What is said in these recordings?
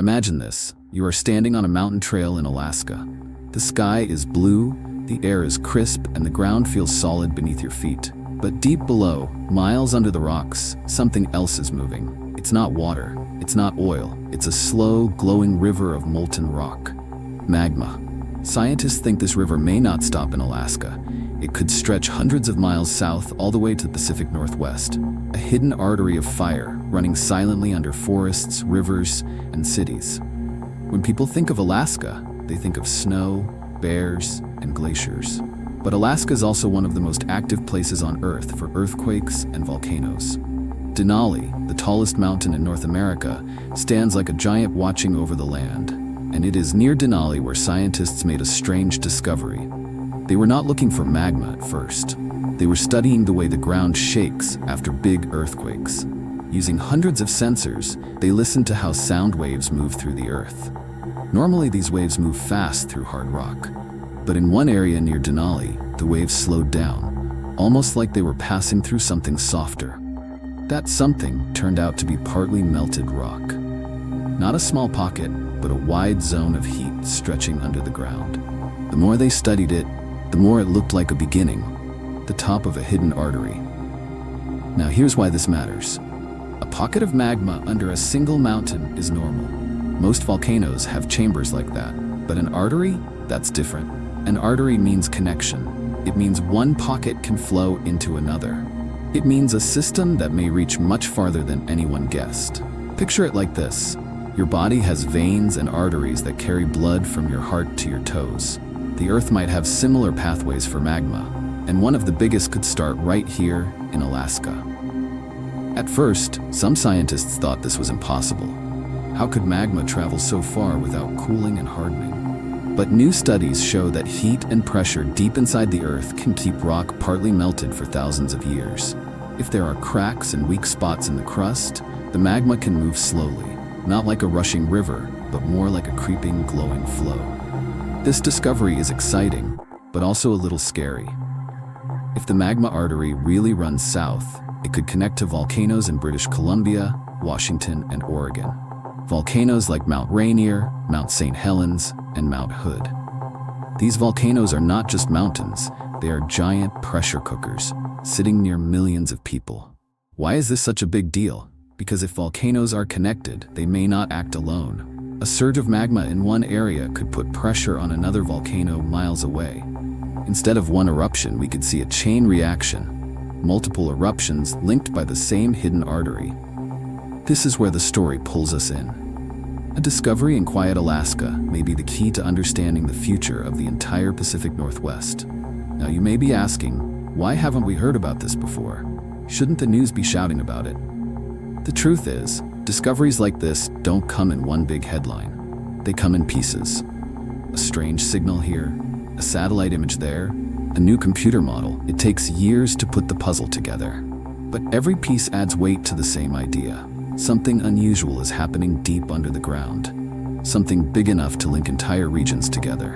Imagine this. You are standing on a mountain trail in Alaska. The sky is blue, the air is crisp, and the ground feels solid beneath your feet. But deep below, miles under the rocks, something else is moving. It's not water, it's not oil, it's a slow, glowing river of molten rock. Magma. Scientists think this river may not stop in Alaska. It could stretch hundreds of miles south all the way to the Pacific Northwest. A hidden artery of fire running silently under forests, rivers, and cities. When people think of Alaska, they think of snow, bears, and glaciers. But Alaska is also one of the most active places on Earth for earthquakes and volcanoes. Denali, the tallest mountain in North America, stands like a giant watching over the land. And it is near Denali where scientists made a strange discovery. They were not looking for magma at first. They were studying the way the ground shakes after big earthquakes. Using hundreds of sensors, they listened to how sound waves move through the earth. Normally, these waves move fast through hard rock. But in one area near Denali, the waves slowed down, almost like they were passing through something softer. That something turned out to be partly melted rock. Not a small pocket, but a wide zone of heat stretching under the ground. The more they studied it, the more it looked like a beginning, the top of a hidden artery. Now here's why this matters. A pocket of magma under a single mountain is normal. Most volcanoes have chambers like that, but an artery? That's different. An artery means connection. It means one pocket can flow into another. It means a system that may reach much farther than anyone guessed. Picture it like this. Your body has veins and arteries that carry blood from your heart to your toes. The Earth might have similar pathways for magma, and one of the biggest could start right here in Alaska. At first, some scientists thought this was impossible. How could magma travel so far without cooling and hardening? But new studies show that heat and pressure deep inside the Earth can keep rock partly melted for thousands of years. If there are cracks and weak spots in the crust, the magma can move slowly, not like a rushing river, but more like a creeping, glowing flow. This discovery is exciting, but also a little scary. If the magma artery really runs south, it could connect to volcanoes in British Columbia, Washington, and Oregon. Volcanoes like Mount Rainier, Mount St. Helens, and Mount Hood. These volcanoes are not just mountains, they are giant pressure cookers, sitting near millions of people. Why is this such a big deal? Because if volcanoes are connected, they may not act alone. A surge of magma in one area could put pressure on another volcano miles away. Instead of one eruption, we could see a chain reaction, multiple eruptions linked by the same hidden artery. This is where the story pulls us in. A discovery in quiet Alaska may be the key to understanding the future of the entire Pacific Northwest. Now you may be asking, why haven't we heard about this before? Shouldn't the news be shouting about it? The truth is, discoveries like this don't come in one big headline. They come in pieces. A strange signal here, a satellite image there, a new computer model. It takes years to put the puzzle together. But every piece adds weight to the same idea. Something unusual is happening deep under the ground. Something big enough to link entire regions together.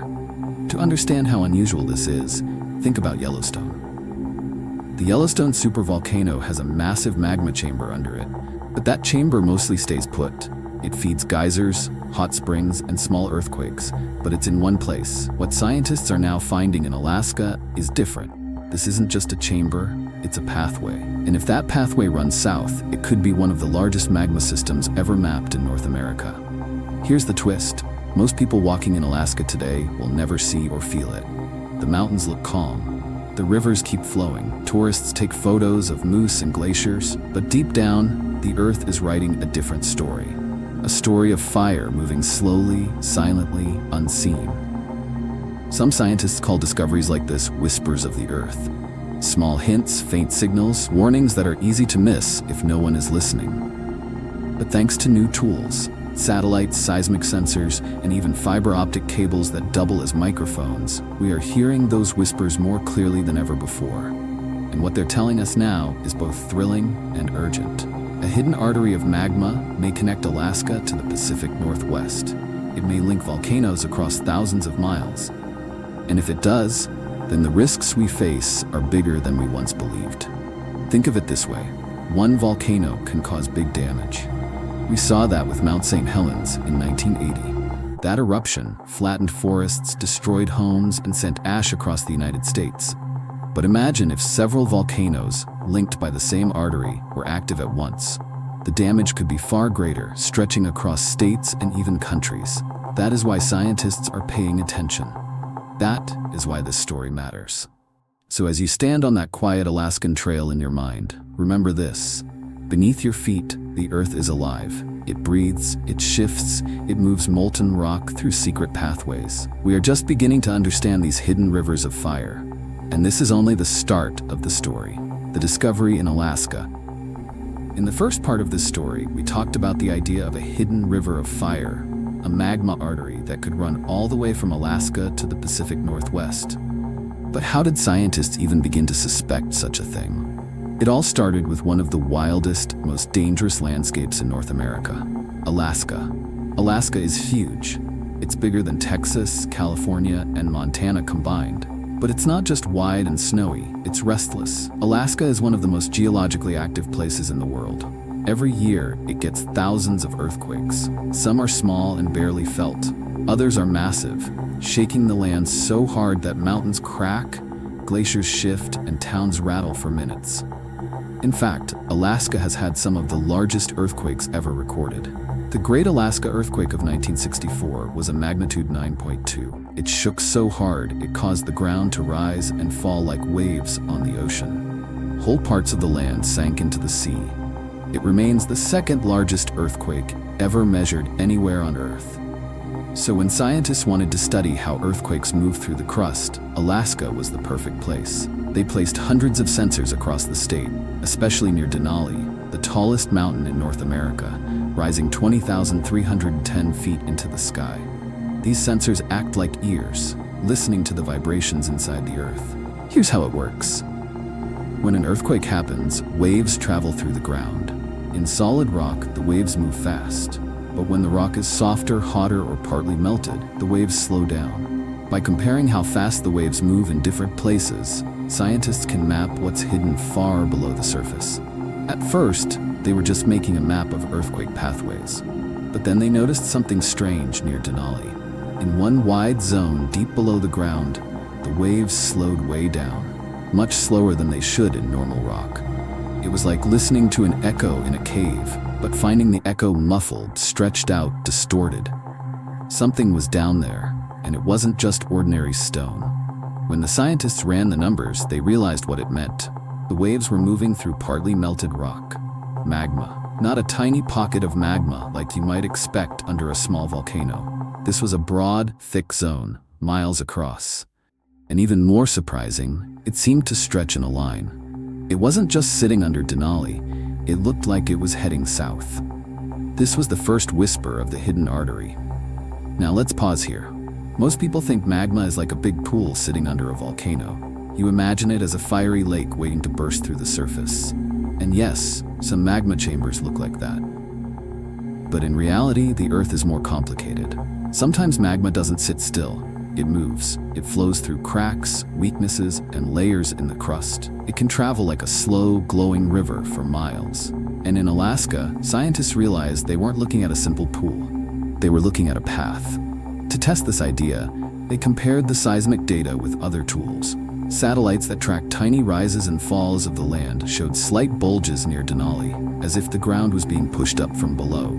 To understand how unusual this is, think about Yellowstone. The Yellowstone supervolcano has a massive magma chamber under it, but that chamber mostly stays put. It feeds geysers, hot springs, and small earthquakes, but it's in one place. What scientists are now finding in Alaska is different. This isn't just a chamber, it's a pathway. And if that pathway runs south, it could be one of the largest magma systems ever mapped in North America. Here's the twist. Most people walking in Alaska today will never see or feel it. The mountains look calm. The rivers keep flowing. Tourists take photos of moose and glaciers, but deep down, the Earth is writing a different story. A story of fire moving slowly, silently, unseen. Some scientists call discoveries like this whispers of the Earth. Small hints, faint signals, warnings that are easy to miss if no one is listening. But thanks to new tools, satellites, seismic sensors, and even fiber optic cables that double as microphones, we are hearing those whispers more clearly than ever before. And what they're telling us now is both thrilling and urgent. A hidden artery of magma may connect Alaska to the Pacific Northwest. It may link volcanoes across thousands of miles. And if it does, then the risks we face are bigger than we once believed. Think of it this way. One volcano can cause big damage. We saw that with Mount St. Helens in 1980. That eruption flattened forests, destroyed homes, and sent ash across the United States. But imagine if several volcanoes, linked by the same artery, were active at once. The damage could be far greater, stretching across states and even countries. That is why scientists are paying attention. That is why this story matters. So as you stand on that quiet Alaskan trail in your mind, remember this. Beneath your feet, the earth is alive. It breathes, it shifts, it moves molten rock through secret pathways. We are just beginning to understand these hidden rivers of fire. And this is only the start of the story, the discovery in Alaska. In the first part of this story, we talked about the idea of a hidden river of fire, a magma artery that could run all the way from Alaska to the Pacific Northwest. But how did scientists even begin to suspect such a thing? It all started with one of the wildest, most dangerous landscapes in North America, Alaska. Alaska is huge. It's bigger than Texas, California, and Montana combined. But it's not just wide and snowy, it's restless. Alaska is one of the most geologically active places in the world. Every year, it gets thousands of earthquakes. Some are small and barely felt. Others are massive, shaking the land so hard that mountains crack, glaciers shift, and towns rattle for minutes. In fact, Alaska has had some of the largest earthquakes ever recorded. The Great Alaska Earthquake of 1964 was a magnitude 9.2. It shook so hard, it caused the ground to rise and fall like waves on the ocean. Whole parts of the land sank into the sea. It remains the second largest earthquake ever measured anywhere on Earth. So when scientists wanted to study how earthquakes move through the crust, Alaska was the perfect place. They placed hundreds of sensors across the state, especially near Denali, the tallest mountain in North America, rising 20,310 feet into the sky. These sensors act like ears, listening to the vibrations inside the earth. Here's how it works. When an earthquake happens, waves travel through the ground. In solid rock, the waves move fast. But when the rock is softer, hotter, or partly melted, the waves slow down. By comparing how fast the waves move in different places, scientists can map what's hidden far below the surface. At first, they were just making a map of earthquake pathways. But then they noticed something strange near Denali. In one wide zone deep below the ground, the waves slowed way down, much slower than they should in normal rock. It was like listening to an echo in a cave, but finding the echo muffled, stretched out, distorted. Something was down there, and it wasn't just ordinary stone. When the scientists ran the numbers, they realized what it meant. The waves were moving through partly melted rock. Magma. Not a tiny pocket of magma like you might expect under a small volcano. This was a broad, thick zone, miles across. And even more surprising, it seemed to stretch in a line. It wasn't just sitting under Denali. It looked like it was heading south. This was the first whisper of the hidden artery. Now let's pause here. Most people think magma is like a big pool sitting under a volcano. You imagine it as a fiery lake waiting to burst through the surface. And yes, some magma chambers look like that. But in reality, the Earth is more complicated. Sometimes magma doesn't sit still. It moves. It flows through cracks, weaknesses, and layers in the crust. It can travel like a slow, glowing river for miles. And in Alaska, scientists realized they weren't looking at a simple pool. They were looking at a path. To test this idea, they compared the seismic data with other tools. Satellites that tracked tiny rises and falls of the land showed slight bulges near Denali, as if the ground was being pushed up from below.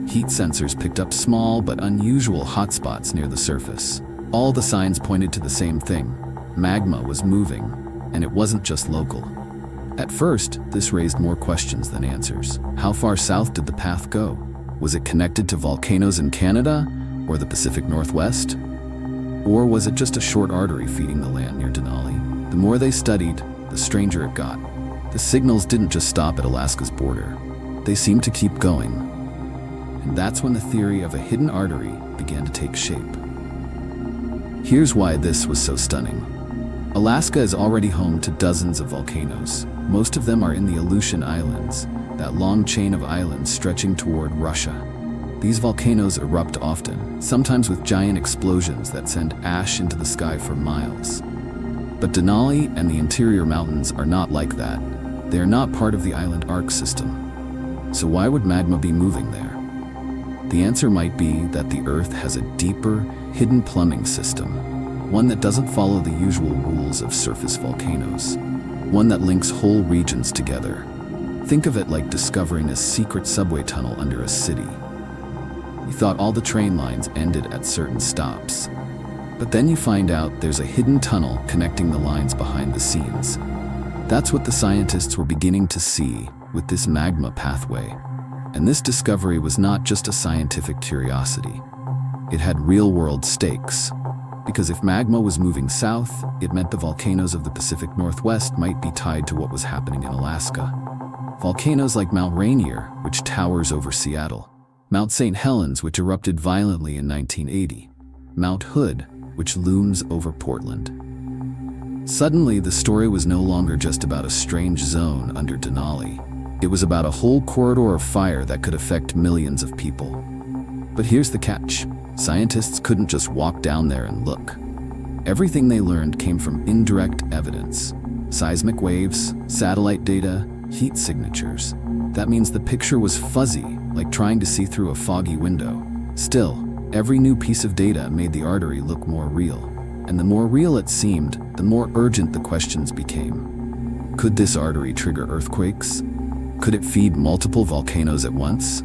Heat sensors picked up small but unusual hotspots near the surface. All the signs pointed to the same thing. Magma was moving, and it wasn't just local. At first, this raised more questions than answers. How far south did the path go? Was it connected to volcanoes in Canada or the Pacific Northwest? Or was it just a short artery feeding the land near Denali? The more they studied, the stranger it got. The signals didn't just stop at Alaska's border. They seemed to keep going. And that's when the theory of a hidden artery began to take shape. Here's why this was so stunning. Alaska is already home to dozens of volcanoes. Most of them are in the Aleutian Islands, that long chain of islands stretching toward Russia. These volcanoes erupt often, sometimes with giant explosions that send ash into the sky for miles. But Denali and the interior mountains are not like that. They are not part of the island arc system. So why would magma be moving there? The answer might be that the Earth has a deeper, hidden plumbing system, one that doesn't follow the usual rules of surface volcanoes, one that links whole regions together. Think of it like discovering a secret subway tunnel under a city. You thought all the train lines ended at certain stops, but then you find out there's a hidden tunnel connecting the lines behind the scenes. That's what the scientists were beginning to see with this magma pathway. And this discovery was not just a scientific curiosity. It had real-world stakes. Because if magma was moving south, it meant the volcanoes of the Pacific Northwest might be tied to what was happening in Alaska. Volcanoes like Mount Rainier, which towers over Seattle, Mount St. Helens, which erupted violently in 1980, Mount Hood, which looms over Portland. Suddenly, the story was no longer just about a strange zone under Denali. It was about a whole corridor of fire that could affect millions of people. But here's the catch. Scientists couldn't just walk down there and look. Everything they learned came from indirect evidence. Seismic waves, satellite data, heat signatures. That means the picture was fuzzy, like trying to see through a foggy window. Still, every new piece of data made the artery look more real. And the more real it seemed, the more urgent the questions became. Could this artery trigger earthquakes? Could it feed multiple volcanoes at once?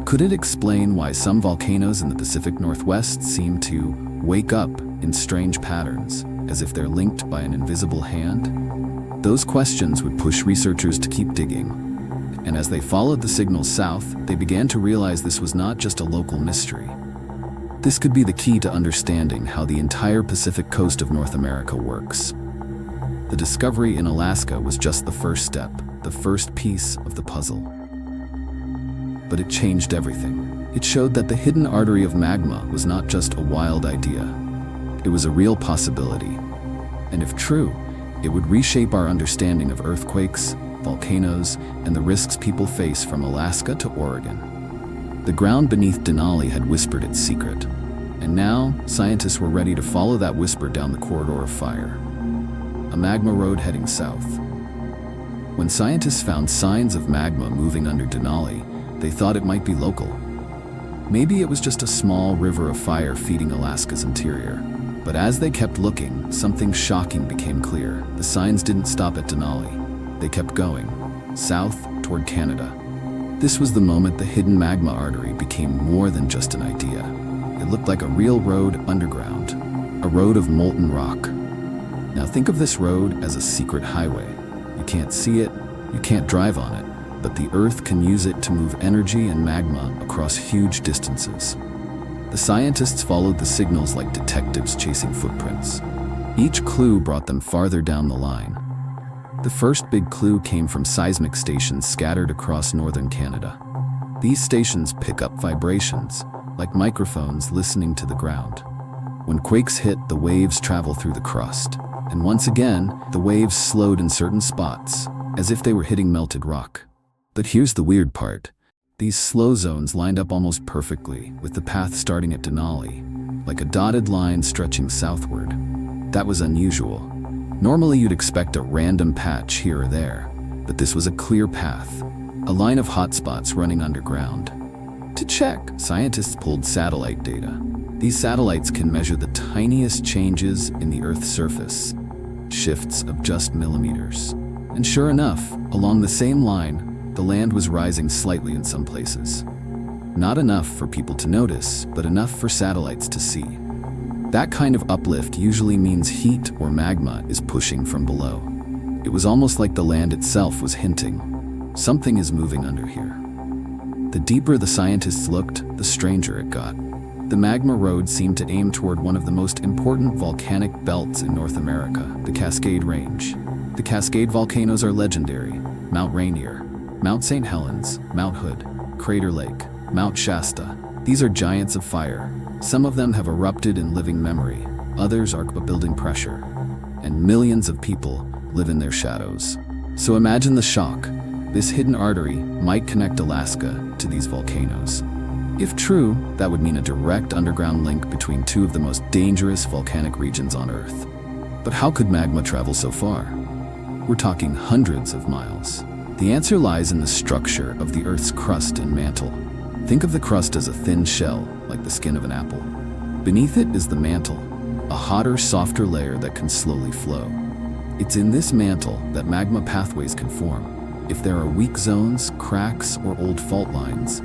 Could it explain why some volcanoes in the Pacific Northwest seem to wake up in strange patterns, as if they're linked by an invisible hand? Those questions would push researchers to keep digging. And as they followed the signals south, they began to realize this was not just a local mystery. This could be the key to understanding how the entire Pacific coast of North America works. The discovery in Alaska was just the first step, the first piece of the puzzle. But it changed everything. It showed that the hidden artery of magma was not just a wild idea. It was a real possibility. And if true, it would reshape our understanding of earthquakes, volcanoes, and the risks people face from Alaska to Oregon. The ground beneath Denali had whispered its secret. And now, scientists were ready to follow that whisper down the corridor of fire. A magma road heading south. When scientists found signs of magma moving under Denali, they thought it might be local. Maybe it was just a small river of fire feeding Alaska's interior. But as they kept looking, something shocking became clear. The signs didn't stop at Denali. They kept going, south toward Canada. This was the moment the hidden magma artery became more than just an idea. It looked like a real road underground, a road of molten rock. Now think of this road as a secret highway. You can't see it, you can't drive on it, but the Earth can use it to move energy and magma across huge distances. The scientists followed the signals like detectives chasing footprints. Each clue brought them farther down the line. The first big clue came from seismic stations scattered across northern Canada. These stations pick up vibrations, like microphones listening to the ground. When quakes hit, the waves travel through the crust. And once again, the waves slowed in certain spots, as if they were hitting melted rock. But here's the weird part. These slow zones lined up almost perfectly, with the path starting at Denali, like a dotted line stretching southward. That was unusual. Normally you'd expect a random patch here or there, but this was a clear path, a line of hotspots running underground. To check, scientists pulled satellite data. These satellites can measure the tiniest changes in the Earth's surface, shifts of just millimeters. And sure enough, along the same line, the land was rising slightly in some places. Not enough for people to notice, but enough for satellites to see. That kind of uplift usually means heat or magma is pushing from below. It was almost like the land itself was hinting, something is moving under here. The deeper the scientists looked, the stranger it got. The magma road seemed to aim toward one of the most important volcanic belts in North America, the Cascade Range. The Cascade volcanoes are legendary: Mount Rainier, Mount St. Helens, Mount Hood, Crater Lake, Mount Shasta. These are giants of fire. Some of them have erupted in living memory, others are building pressure, and millions of people live in their shadows. So imagine the shock. This hidden artery might connect Alaska to these volcanoes. If true, that would mean a direct underground link between two of the most dangerous volcanic regions on Earth. But how could magma travel so far? We're talking hundreds of miles. The answer lies in the structure of the Earth's crust and mantle. Think of the crust as a thin shell, like the skin of an apple. Beneath it is the mantle, a hotter, softer layer that can slowly flow. It's in this mantle that magma pathways can form. If there are weak zones, cracks, or old fault lines,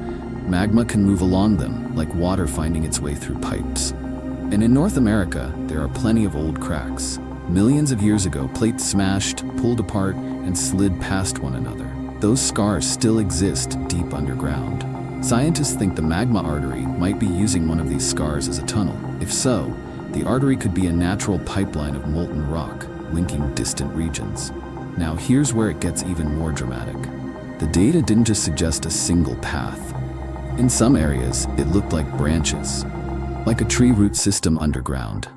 magma can move along them, like water finding its way through pipes. And in North America, there are plenty of old cracks. Millions of years ago, plates smashed, pulled apart, and slid past one another. Those scars still exist deep underground. Scientists think the magma artery might be using one of these scars as a tunnel. If so, the artery could be a natural pipeline of molten rock, linking distant regions. Now here's where it gets even more dramatic. The data didn't just suggest a single path. In some areas, it looked like branches, like a tree root system underground.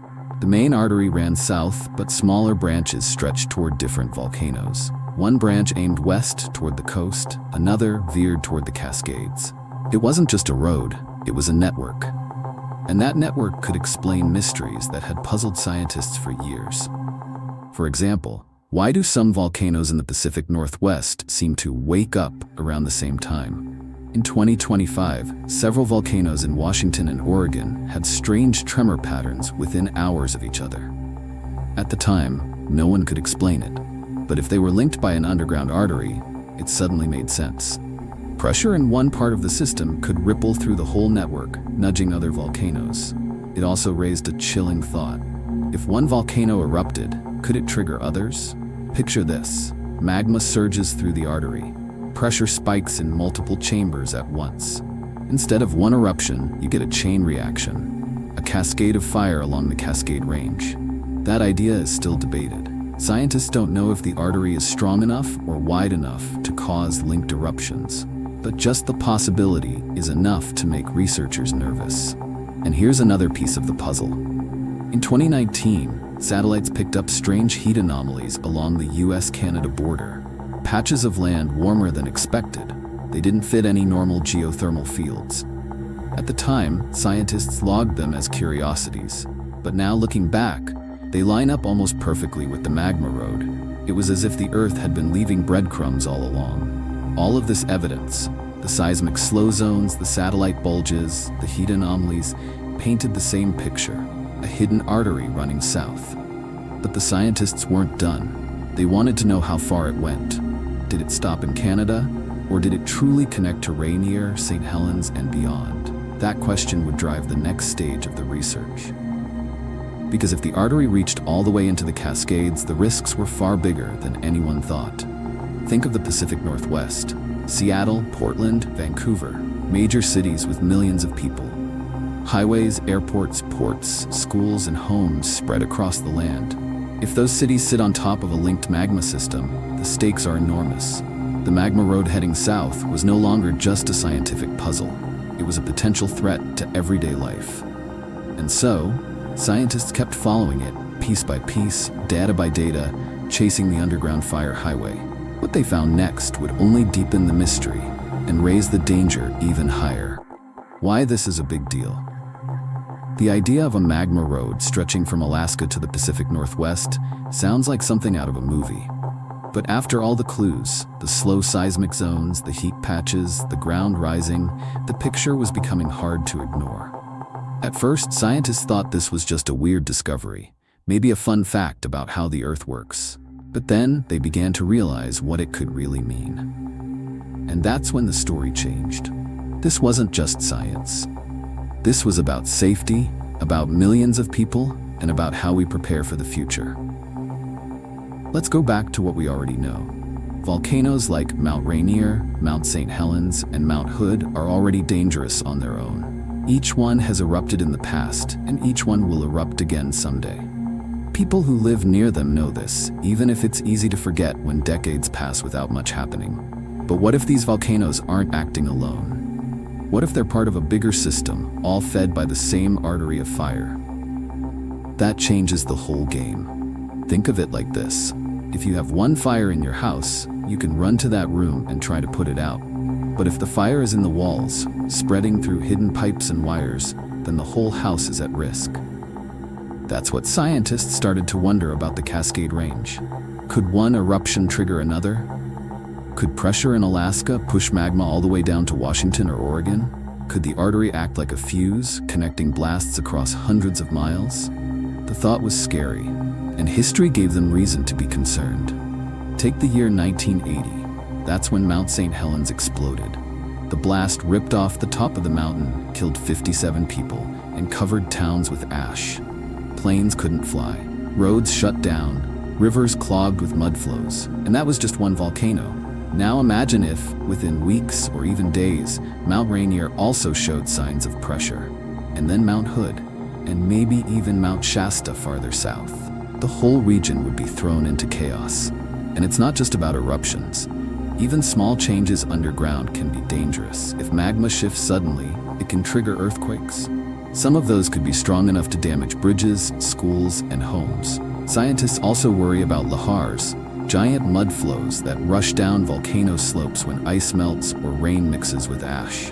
The main artery ran south, but smaller branches stretched toward different volcanoes. One branch aimed west toward the coast, another veered toward the Cascades. It wasn't just a road, it was a network. And that network could explain mysteries that had puzzled scientists for years. For example, why do some volcanoes in the Pacific Northwest seem to wake up around the same time? In 2025, several volcanoes in Washington and Oregon had strange tremor patterns within hours of each other. At the time, no one could explain it, but if they were linked by an underground artery, it suddenly made sense. Pressure in one part of the system could ripple through the whole network, nudging other volcanoes. It also raised a chilling thought. If one volcano erupted, could it trigger others? Picture this: magma surges through the artery. Pressure spikes in multiple chambers at once. Instead of one eruption, you get a chain reaction, a cascade of fire along the Cascade Range. That idea is still debated. Scientists don't know if the artery is strong enough or wide enough to cause linked eruptions. But just the possibility is enough to make researchers nervous. And here's another piece of the puzzle. In 2019, satellites picked up strange heat anomalies along the US-Canada border. Patches of land warmer than expected. They didn't fit any normal geothermal fields. At the time, scientists logged them as curiosities. But now looking back, they line up almost perfectly with the magma road. It was as if the Earth had been leaving breadcrumbs all along. All of this evidence, the seismic slow zones, the satellite bulges, the heat anomalies, painted the same picture, a hidden artery running south. But the scientists weren't done. They wanted to know how far it went. Did it stop in Canada, or did it truly connect to Rainier, St. Helens, and beyond? That question would drive the next stage of the research. Because if the artery reached all the way into the Cascades, the risks were far bigger than anyone thought. Think of the Pacific Northwest: Seattle, Portland, Vancouver, major cities with millions of people. Highways, airports, ports, schools, and homes spread across the land. If those cities sit on top of a linked magma system, the stakes are enormous. The magma road heading south was no longer just a scientific puzzle. It was a potential threat to everyday life. And so, scientists kept following it, piece by piece, data by data, chasing the underground fire highway. What they found next would only deepen the mystery and raise the danger even higher. Why this is a big deal? The idea of a magma road stretching from Alaska to the Pacific Northwest sounds like something out of a movie. But after all the clues, the slow seismic zones, the heat patches, the ground rising, the picture was becoming hard to ignore. At first, scientists thought this was just a weird discovery, maybe a fun fact about how the Earth works. But then they began to realize what it could really mean. And that's when the story changed. This wasn't just science. This was about safety, about millions of people, and about how we prepare for the future. Let's go back to what we already know. Volcanoes like Mount Rainier, Mount St. Helens, and Mount Hood are already dangerous on their own. Each one has erupted in the past, and each one will erupt again someday. People who live near them know this, even if it's easy to forget when decades pass without much happening. But what if these volcanoes aren't acting alone? What if they're part of a bigger system, all fed by the same artery of fire? That changes the whole game. Think of it like this. If you have one fire in your house, you can run to that room and try to put it out. But if the fire is in the walls, spreading through hidden pipes and wires, then the whole house is at risk. That's what scientists started to wonder about the Cascade Range. Could one eruption trigger another? Could pressure in Alaska push magma all the way down to Washington or Oregon? Could the artery act like a fuse, connecting blasts across hundreds of miles? The thought was scary, and history gave them reason to be concerned. Take the year 1980. That's when Mount St. Helens exploded. The blast ripped off the top of the mountain, killed 57 people, and covered towns with ash. Planes couldn't fly, roads shut down, rivers clogged with mud flows, and that was just one volcano. Now imagine if, within weeks or even days, Mount Rainier also showed signs of pressure, and then Mount Hood, and maybe even Mount Shasta farther south. The whole region would be thrown into chaos. And it's not just about eruptions. Even small changes underground can be dangerous. If magma shifts suddenly, it can trigger earthquakes. Some of those could be strong enough to damage bridges, schools, and homes. Scientists also worry about lahars, giant mud flows that rush down volcano slopes when ice melts or rain mixes with ash.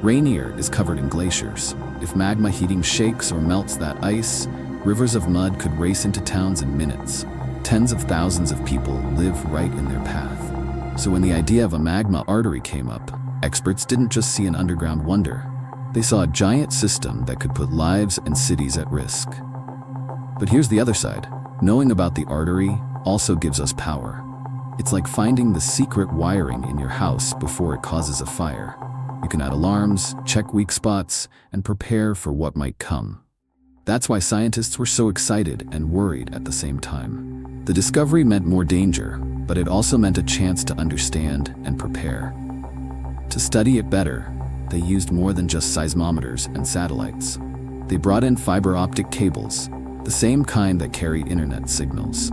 Rainier is covered in glaciers. If magma heating shakes or melts that ice, rivers of mud could race into towns in minutes. Tens of thousands of people live right in their path. So when the idea of a magma artery came up, experts didn't just see an underground wonder. They saw a giant system that could put lives and cities at risk. But here's the other side. Knowing about the artery also gives us power. It's like finding the secret wiring in your house before it causes a fire. You can add alarms, check weak spots, and prepare for what might come. That's why scientists were so excited and worried at the same time. The discovery meant more danger, but it also meant a chance to understand and prepare. To study it better, they used more than just seismometers and satellites. They brought in fiber optic cables, the same kind that carry internet signals.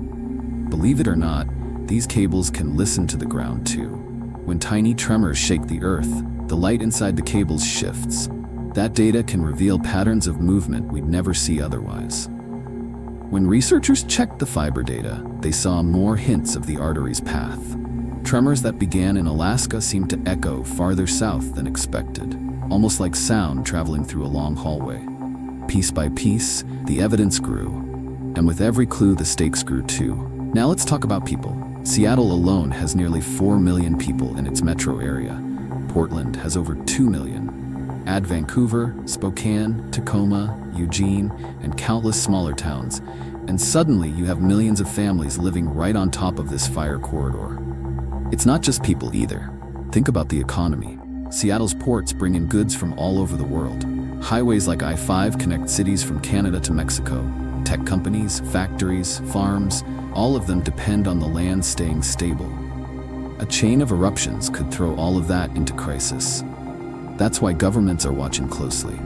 Believe it or not, these cables can listen to the ground too. When tiny tremors shake the earth, the light inside the cables shifts. That data can reveal patterns of movement we'd never see otherwise. When researchers checked the fiber data, they saw more hints of the artery's path. Tremors that began in Alaska seemed to echo farther south than expected, almost like sound traveling through a long hallway. Piece by piece, the evidence grew, and with every clue, the stakes grew too. Now let's talk about people. Seattle alone has nearly 4 million people in its metro area. Portland has over 2 million. Add Vancouver, Spokane, Tacoma, Eugene, and countless smaller towns, and suddenly you have millions of families living right on top of this fire corridor. It's not just people either. Think about the economy. Seattle's ports bring in goods from all over the world. Highways like I-5 connect cities from Canada to Mexico. Tech companies, factories, farms, all of them depend on the land staying stable. A chain of eruptions could throw all of that into crisis. That's why governments are watching closely.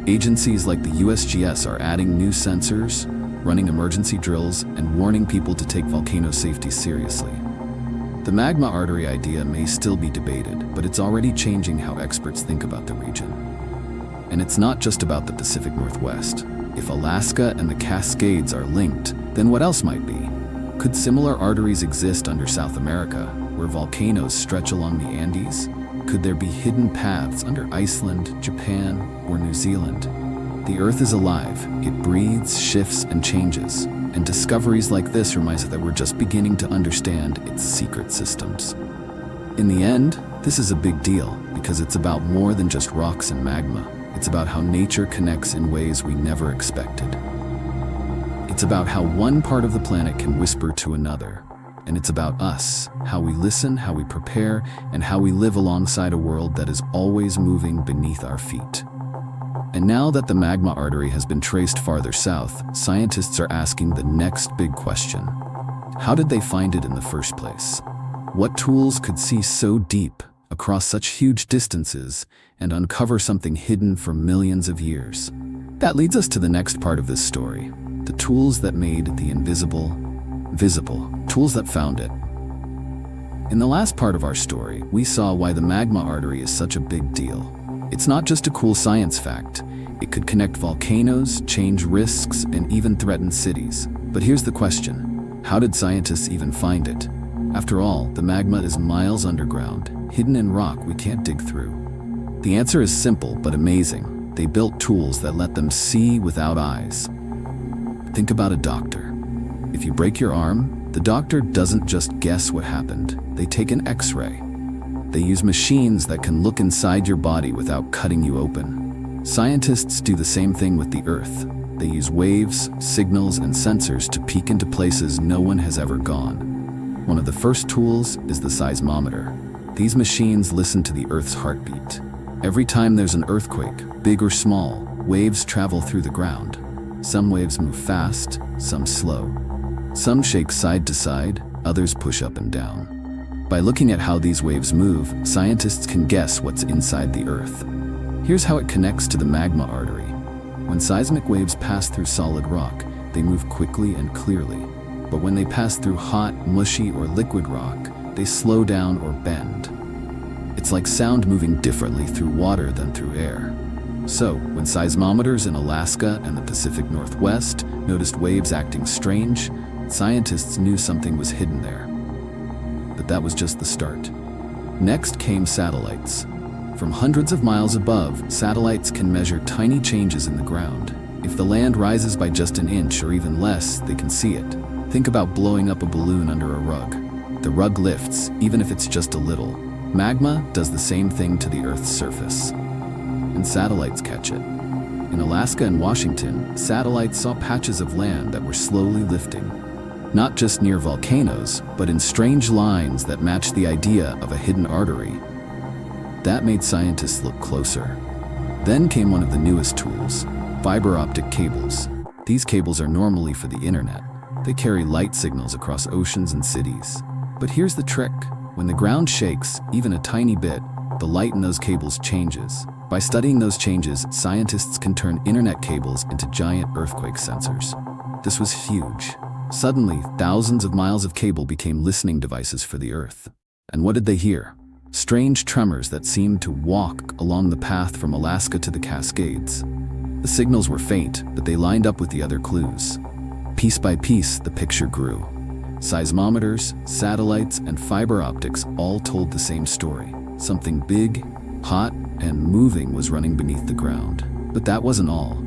Agencies like the USGS are adding new sensors, running emergency drills, and warning people to take volcano safety seriously. The magma artery idea may still be debated, but it's already changing how experts think about the region. And it's not just about the Pacific Northwest. If Alaska and the Cascades are linked, then what else might be? Could similar arteries exist under South America, where volcanoes stretch along the Andes? Could there be hidden paths under Iceland, Japan, or New Zealand? The Earth is alive. It breathes, shifts, and changes. And discoveries like this remind us that we're just beginning to understand its secret systems. In the end, this is a big deal because it's about more than just rocks and magma. It's about how nature connects in ways we never expected. It's about how one part of the planet can whisper to another. And it's about us, how we listen, how we prepare, and how we live alongside a world that is always moving beneath our feet. And now that the magma artery has been traced farther south, scientists are asking the next big question. How did they find it in the first place? What tools could see so deep, across such huge distances, and uncover something hidden for millions of years? That leads us to the next part of this story, the tools that made the invisible visible, tools that found it. In the last part of our story, we saw why the magma artery is such a big deal. It's not just a cool science fact. It could connect volcanoes, change risks, and even threaten cities. But here's the question. How did scientists even find it? After all, the magma is miles underground, hidden in rock we can't dig through. The answer is simple but amazing. They built tools that let them see without eyes. Think about a doctor. If you break your arm, The doctor doesn't just guess what happened. They take an X-ray. They use machines that can look inside your body without cutting you open. Scientists do the same thing with the Earth. They use waves, signals, and sensors to peek into places no one has ever gone. One of the first tools is the seismometer. These machines listen to the Earth's heartbeat. Every time there's an earthquake, big or small, waves travel through the ground. Some waves move fast, some slow. Some shake side to side, others push up and down. By looking at how these waves move, scientists can guess what's inside the Earth. Here's how it connects to the magma artery. When seismic waves pass through solid rock, they move quickly and clearly. But when they pass through hot, mushy, or liquid rock, they slow down or bend. It's like sound moving differently through water than through air. So, when seismometers in Alaska and the Pacific Northwest noticed waves acting strange, scientists knew something was hidden there. But that was just the start. Next came satellites. From hundreds of miles above, satellites can measure tiny changes in the ground. If the land rises by just an inch or even less, they can see it. Think about blowing up a balloon under a rug. The rug lifts, even if it's just a little. Magma does the same thing to the Earth's surface. And satellites catch it. In Alaska and Washington, satellites saw patches of land that were slowly lifting. Not just near volcanoes, but in strange lines that matched the idea of a hidden artery. That made scientists look closer. Then came one of the newest tools, fiber optic cables. These cables are normally for the internet. They carry light signals across oceans and cities. But here's the trick. When the ground shakes, even a tiny bit, the light in those cables changes. By studying those changes, scientists can turn internet cables into giant earthquake sensors. This was huge. Suddenly, thousands of miles of cable became listening devices for the Earth. And what did they hear? Strange tremors that seemed to walk along the path from Alaska to the Cascades. The signals were faint, but they lined up with the other clues. Piece by piece, the picture grew. Seismometers, satellites, and fiber optics all told the same story. Something big, hot, and moving was running beneath the ground. But that wasn't all.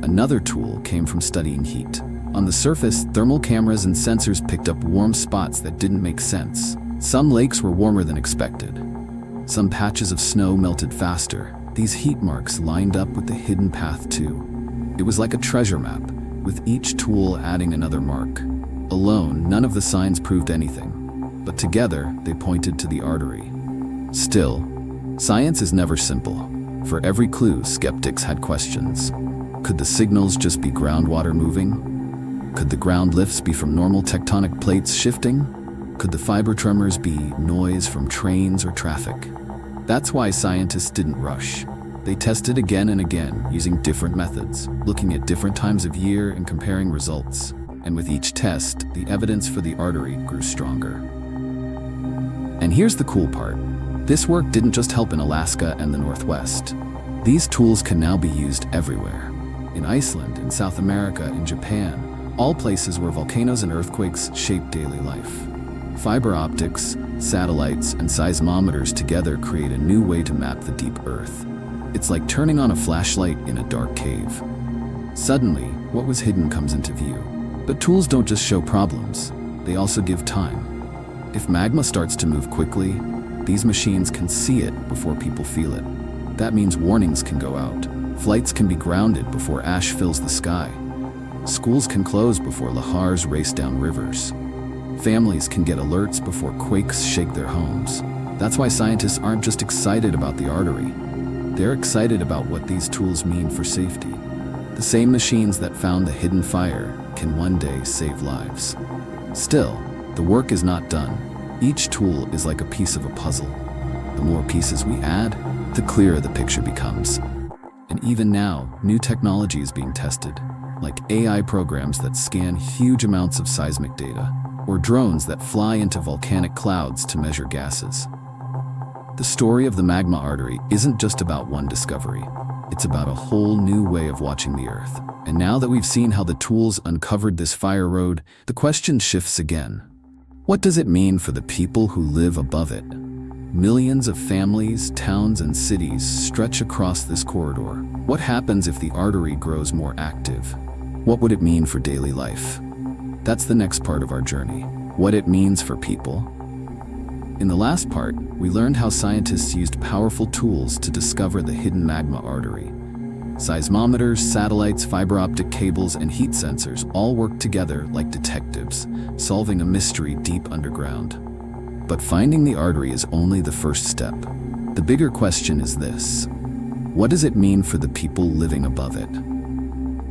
Another tool came from studying heat. On the surface, thermal cameras and sensors picked up warm spots that didn't make sense. Some lakes were warmer than expected. Some patches of snow melted faster. These heat marks lined up with the hidden path too. It was like a treasure map, with each tool adding another mark. Alone, none of the signs proved anything, but together they pointed to the artery. Still, science is never simple. For every clue, skeptics had questions. Could the signals just be groundwater moving? Could the ground lifts be from normal tectonic plates shifting? Could the fiber tremors be noise from trains or traffic? That's why scientists didn't rush. They tested again and again, using different methods, looking at different times of year and comparing results. And with each test, the evidence for the artery grew stronger. And here's the cool part. This work didn't just help in Alaska and the Northwest. These tools can now be used everywhere. In Iceland, in South America, in Japan, all places where volcanoes and earthquakes shape daily life. Fiber optics, satellites, and seismometers together create a new way to map the deep Earth. It's like turning on a flashlight in a dark cave. Suddenly, what was hidden comes into view. But tools don't just show problems, they also give time. If magma starts to move quickly, these machines can see it before people feel it. That means warnings can go out. Flights can be grounded before ash fills the sky. Schools can close before lahars race down rivers. Families can get alerts before quakes shake their homes. That's why scientists aren't just excited about the artery. They're excited about what these tools mean for safety. The same machines that found the hidden fire can one day save lives. Still, the work is not done. Each tool is like a piece of a puzzle. The more pieces we add, the clearer the picture becomes. And even now, new technology is being tested, like AI programs that scan huge amounts of seismic data, or drones that fly into volcanic clouds to measure gases. The story of the Magma Artery isn't just about one discovery. It's about a whole new way of watching the Earth. And now that we've seen how the tools uncovered this fire road, the question shifts again. What does it mean for the people who live above it? Millions of families, towns, and cities stretch across this corridor. What happens if the artery grows more active? What would it mean for daily life? That's the next part of our journey. what it means for people. In the last part, we learned how scientists used powerful tools to discover the hidden magma artery. Seismometers, satellites, fiber optic cables, and heat sensors all work together like detectives, solving a mystery deep underground. But finding the artery is only the first step. The bigger question is this: what does it mean for the people living above it?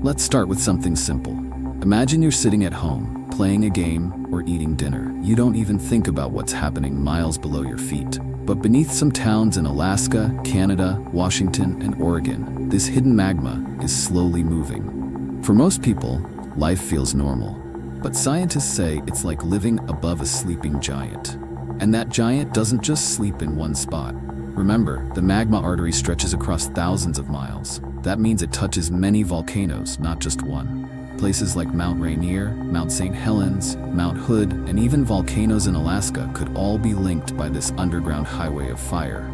Let's start with something simple. Imagine you're sitting at home, playing a game or eating dinner. You don't even think about what's happening miles below your feet. But beneath some towns in Alaska, Canada, Washington, and Oregon, this hidden magma is slowly moving. For most people, life feels normal. But scientists say it's like living above a sleeping giant. And that giant doesn't just sleep in one spot. Remember, the magma artery stretches across thousands of miles. That means it touches many volcanoes, not just one. Places like Mount Rainier, Mount St. Helens, Mount Hood, and even volcanoes in Alaska could all be linked by this underground highway of fire.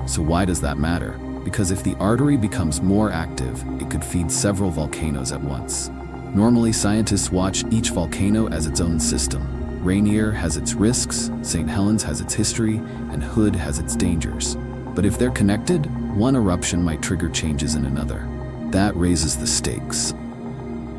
So why does that matter? Because if the artery becomes more active, it could feed several volcanoes at once. Normally, scientists watch each volcano as its own system. Rainier has its risks, St. Helens has its history, and Hood has its dangers. But if they're connected, one eruption might trigger changes in another. That raises the stakes.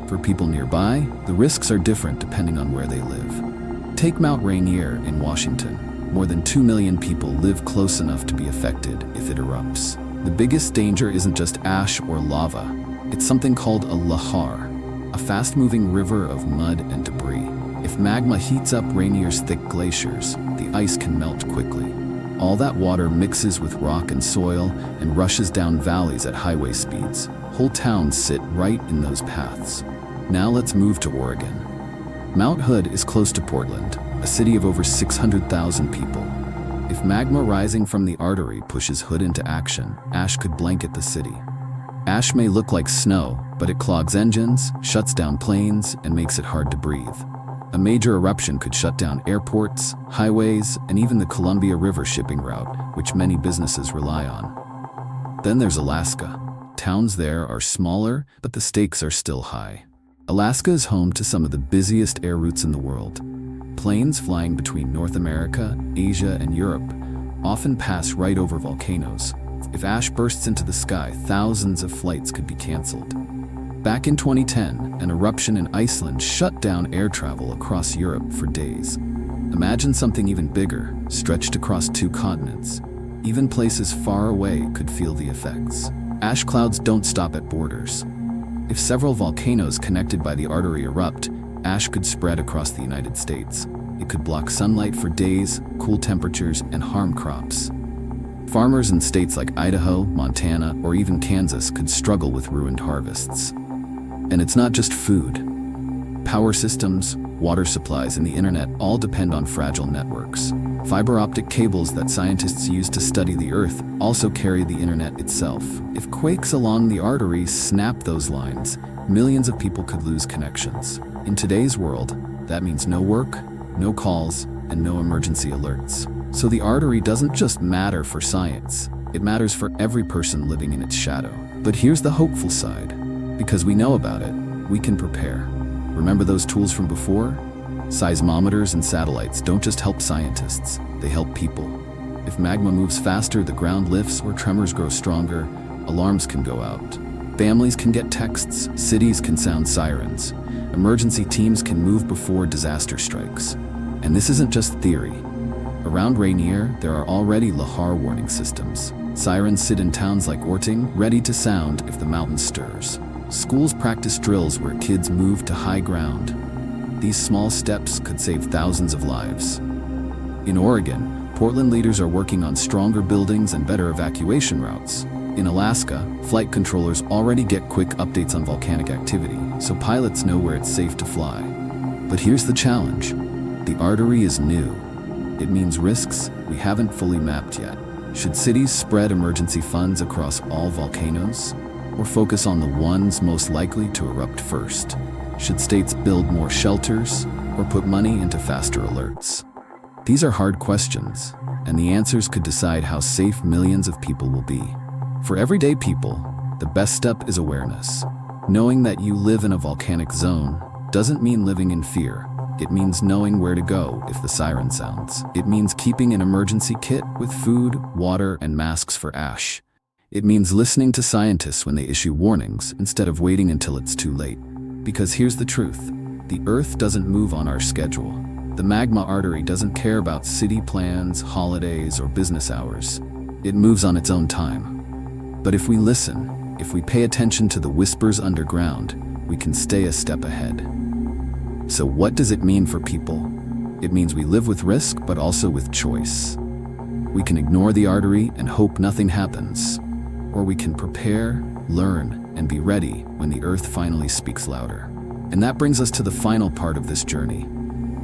For people nearby, the risks are different depending on where they live. Take Mount Rainier in Washington. More than 2 million people live close enough to be affected if it erupts. The biggest danger isn't just ash or lava. It's something called a lahar, a fast-moving river of mud and debris. If magma heats up Rainier's thick glaciers, the ice can melt quickly. All that water mixes with rock and soil and rushes down valleys at highway speeds. Whole towns sit right in those paths. Now let's move to Oregon. Mount Hood is close to Portland, a city of over 600,000 people. If magma rising from the artery pushes Hood into action, ash could blanket the city. Ash may look like snow, but it clogs engines, shuts down planes, and makes it hard to breathe. A major eruption could shut down airports, highways, and even the Columbia River shipping route, which many businesses rely on. Then there's Alaska. Towns there are smaller, but the stakes are still high. Alaska is home to some of the busiest air routes in the world. Planes flying between North America, Asia, and Europe often pass right over volcanoes. If ash bursts into the sky, thousands of flights could be canceled. Back in 2010, an eruption in Iceland shut down air travel across Europe for days. Imagine something even bigger, stretched across 2 continents. Even places far away could feel the effects. Ash clouds don't stop at borders. If several volcanoes connected by the artery erupt, ash could spread across the United States. It could block sunlight for days, cool temperatures, and harm crops. Farmers in states like Idaho, Montana, or even Kansas could struggle with ruined harvests. And it's not just food. Power systems, water supplies, and the internet all depend on fragile networks. Fiber optic cables that scientists use to study the Earth also carry the internet itself. If quakes along the artery snap those lines, millions of people could lose connections. In today's world, that means no work, no calls, and no emergency alerts. So the artery doesn't just matter for science, it matters for every person living in its shadow. But here's the hopeful side. Because we know about it, we can prepare. Remember those tools from before? Seismometers and satellites don't just help scientists, they help people. If magma moves faster, the ground lifts, or tremors grow stronger, alarms can go out. Families can get texts, cities can sound sirens. Emergency teams can move before disaster strikes. And this isn't just theory. Around Rainier, there are already lahar warning systems. Sirens sit in towns like Orting, ready to sound if the mountain stirs. Schools practice drills where kids move to high ground. These small steps could save thousands of lives. In Oregon, Portland leaders are working on stronger buildings and better evacuation routes. In Alaska, flight controllers already get quick updates on volcanic activity, so pilots know where it's safe to fly. But here's the challenge. The artery is new. It means risks we haven't fully mapped yet. Should cities spread emergency funds across all volcanoes? Or focus on the ones most likely to erupt first? Should states build more shelters or put money into faster alerts? These are hard questions, and the answers could decide how safe millions of people will be. For everyday people, the best step is awareness. Knowing that you live in a volcanic zone doesn't mean living in fear. It means knowing where to go if the siren sounds. It means keeping an emergency kit with food, water, and masks for ash. It means listening to scientists when they issue warnings instead of waiting until it's too late. Because here's the truth. The Earth doesn't move on our schedule. The Magma Artery doesn't care about city plans, holidays, or business hours. It moves on its own time. But if we listen, if we pay attention to the whispers underground, we can stay a step ahead. So what does it mean for people? It means we live with risk, but also with choice. We can ignore the artery and hope nothing happens. Or we can prepare, learn, and be ready when the Earth finally speaks louder. And that brings us to the final part of this journey.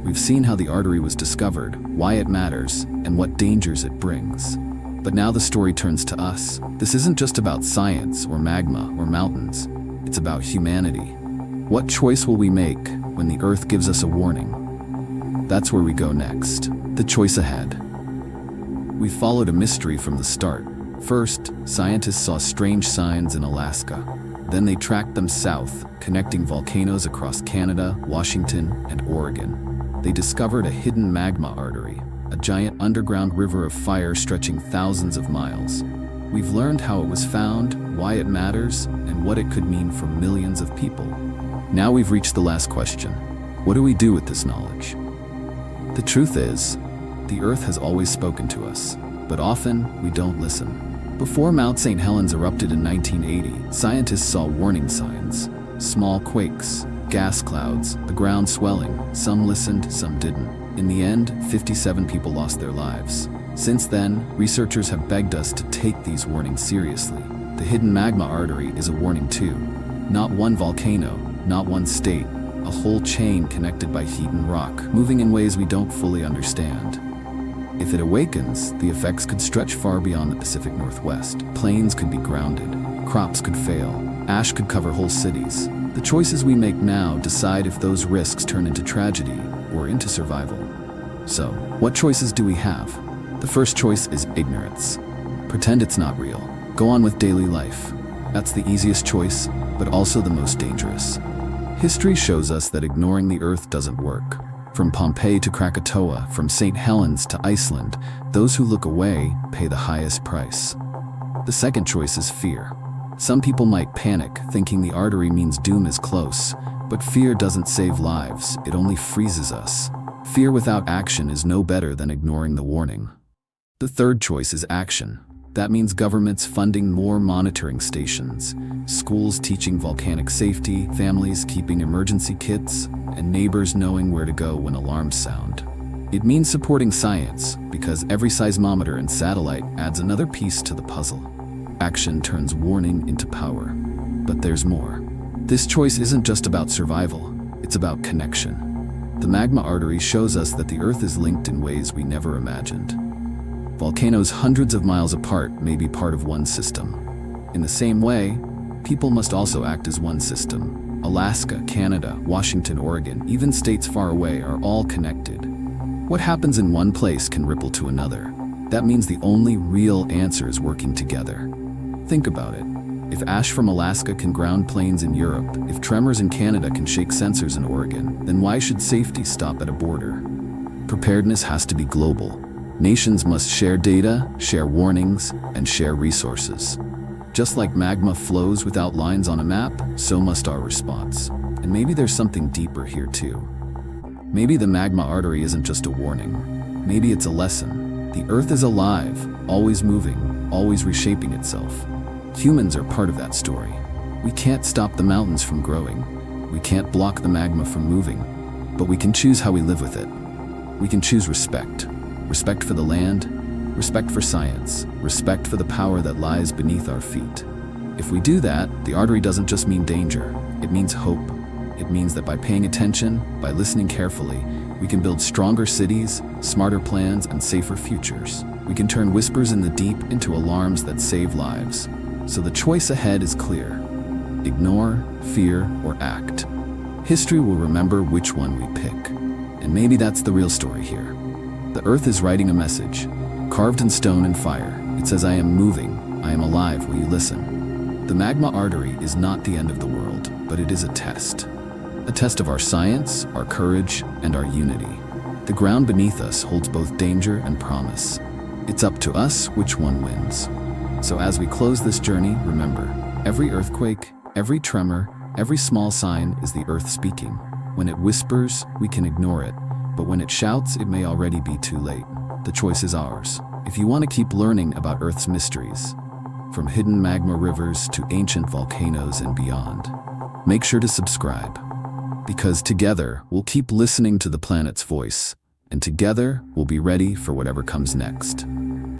We've seen how the artery was discovered, why it matters, and what dangers it brings. But now the story turns to us. This isn't just about science or magma or mountains. It's about humanity. What choice will we make when the Earth gives us a warning? That's where we go next. The choice ahead. We followed a mystery from the start. First, scientists saw strange signs in Alaska. Then they tracked them south, connecting volcanoes across Canada, Washington, and Oregon. They discovered a hidden magma artery, a giant underground river of fire stretching thousands of miles. We've learned how it was found, why it matters, and what it could mean for millions of people. Now we've reached the last question. What do we do with this knowledge? The truth is, the Earth has always spoken to us, but often we don't listen. Before Mount St. Helens erupted in 1980, scientists saw warning signs. Small quakes, gas clouds, the ground swelling. Some listened, some didn't. In the end, 57 people lost their lives. Since then, researchers have begged us to take these warnings seriously. The hidden magma artery is a warning too. Not one volcano, not one state, a whole chain connected by heat and rock, moving in ways we don't fully understand. If it awakens, the effects could stretch far beyond the Pacific Northwest. Planes could be grounded, crops could fail, ash could cover whole cities. The choices we make now decide if those risks turn into tragedy or into survival. So, what choices do we have? The first choice is ignorance. Pretend it's not real. Go on with daily life. That's the easiest choice, but also the most dangerous. History shows us that ignoring the Earth doesn't work. From Pompeii to Krakatoa, from St. Helens to Iceland, those who look away pay the highest price. The second choice is fear. Some people might panic, thinking the artery means doom is close, but fear doesn't save lives, it only freezes us. Fear without action is no better than ignoring the warning. The third choice is action. That means governments funding more monitoring stations, schools teaching volcanic safety, families keeping emergency kits, and neighbors knowing where to go when alarms sound. It means supporting science, because every seismometer and satellite adds another piece to the puzzle. Action turns warning into power. But there's more. This choice isn't just about survival, it's about connection. The magma artery shows us that the Earth is linked in ways we never imagined. Volcanoes hundreds of miles apart may be part of one system. In the same way, people must also act as one system. Alaska, Canada, Washington, Oregon, even states far away are all connected. What happens in one place can ripple to another. That means the only real answer is working together. Think about it. If ash from Alaska can ground planes in Europe, if tremors in Canada can shake sensors in Oregon, then why should safety stop at a border? Preparedness has to be global. Nations must share data, share warnings, and share resources. Just like magma flows without lines on a map, so must our response. And maybe there's something deeper here too. Maybe the magma artery isn't just a warning. Maybe it's a lesson. The Earth is alive, always moving, always reshaping itself. Humans are part of that story. We can't stop the mountains from growing. We can't block the magma from moving. But we can choose how we live with it. We can choose respect. Respect for the land, respect for science, respect for the power that lies beneath our feet. If we do that, the artery doesn't just mean danger, it means hope. It means that by paying attention, by listening carefully, we can build stronger cities, smarter plans, and safer futures. We can turn whispers in the deep into alarms that save lives. So the choice ahead is clear. Ignore, fear, or act. History will remember which one we pick. And maybe that's the real story here. The Earth is writing a message, carved in stone and fire. It says, I am moving, I am alive, will you listen? The magma artery is not the end of the world, but it is a test. a test of our science, our courage, and our unity. The ground beneath us holds both danger and promise. It's up to us which one wins. So as we close this journey, remember, every earthquake, every tremor, every small sign is the earth speaking. When it whispers, we can ignore it, but when it shouts, it may already be too late. The choice is ours. If you want to keep learning about Earth's mysteries, from hidden magma rivers to ancient volcanoes and beyond, make sure to subscribe. Because together, we'll keep listening to the planet's voice, and together, we'll be ready for whatever comes next.